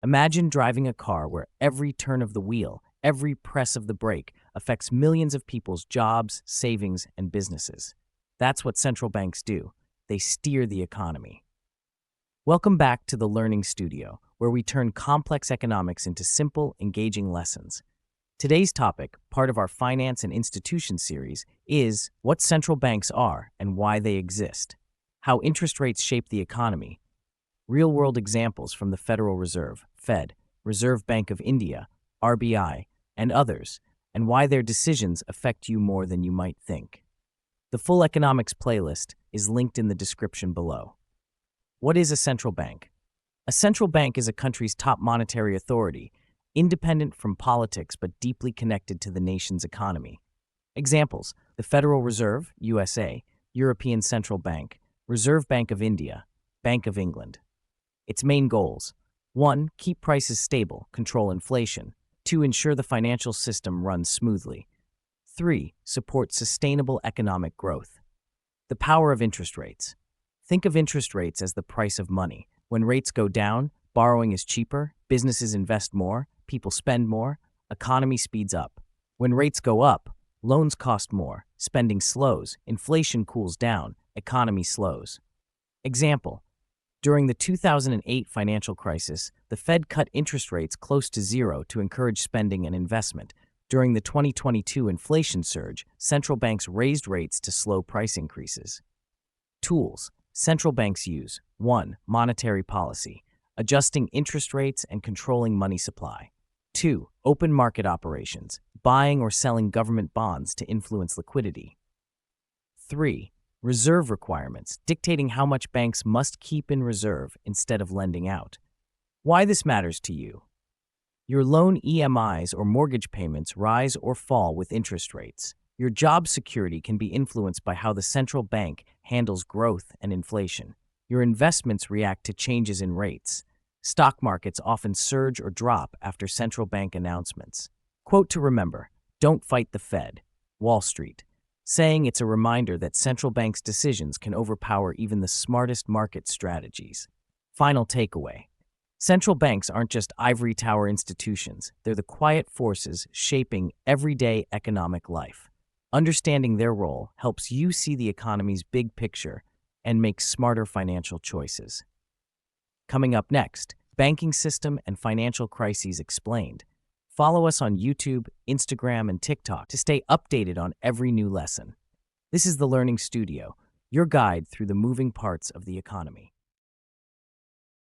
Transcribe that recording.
Imagine driving a car where every turn of the wheel, every press of the brake affects millions of people's jobs, savings, and businesses. That's what central banks do. They steer the economy. Welcome back to the Learning Studio, where we turn complex economics into simple, engaging lessons. Today's topic, part of our Finance and Institution series, is what central banks are and why they exist, how interest rates shape the economy, real-world examples from the Federal Reserve, Fed, Reserve Bank of India, RBI, and others, and why their decisions affect you more than you might think. The full economics playlist is linked in the description below. What is a central bank? A central bank is a country's top monetary authority, independent from politics but deeply connected to the nation's economy. Examples: the Federal Reserve, USA, European Central Bank, Reserve Bank of India, Bank of England. Its main goals: 1. Keep prices stable, control inflation. 2. Ensure the financial system runs smoothly. 3. Support sustainable economic growth. The power of interest rates. Think of interest rates as the price of money. When rates go down, borrowing is cheaper, businesses invest more, people spend more, economy speeds up. When rates go up, loans cost more, spending slows, inflation cools down, economy slows. Example: during the 2008 financial crisis, the Fed cut interest rates close to zero to encourage spending and investment. During the 2022 inflation surge, central banks raised rates to slow price increases. Tools central banks use: 1. Monetary policy, adjusting interest rates and controlling money supply. 2. Open market operations, buying or selling government bonds to influence liquidity. 3. Reserve requirements, dictating how much banks must keep in reserve instead of lending out. Why this matters to you: your loan EMIs or mortgage payments rise or fall with interest rates. Your job security can be influenced by how the central bank handles growth and inflation. Your investments react to changes in rates. Stock markets often surge or drop after central bank announcements. Quote to remember: don't fight the Fed. Wall Street. Saying it's a reminder that central banks' decisions can overpower even the smartest market strategies. Final takeaway: central banks aren't just ivory tower institutions, they're the quiet forces shaping everyday economic life. Understanding their role helps you see the economy's big picture and make smarter financial choices. Coming up next, banking system and financial crises explained. Follow us on YouTube, Instagram, and TikTok to stay updated on every new lesson. This is the Learning Studio, your guide through the moving parts of the economy.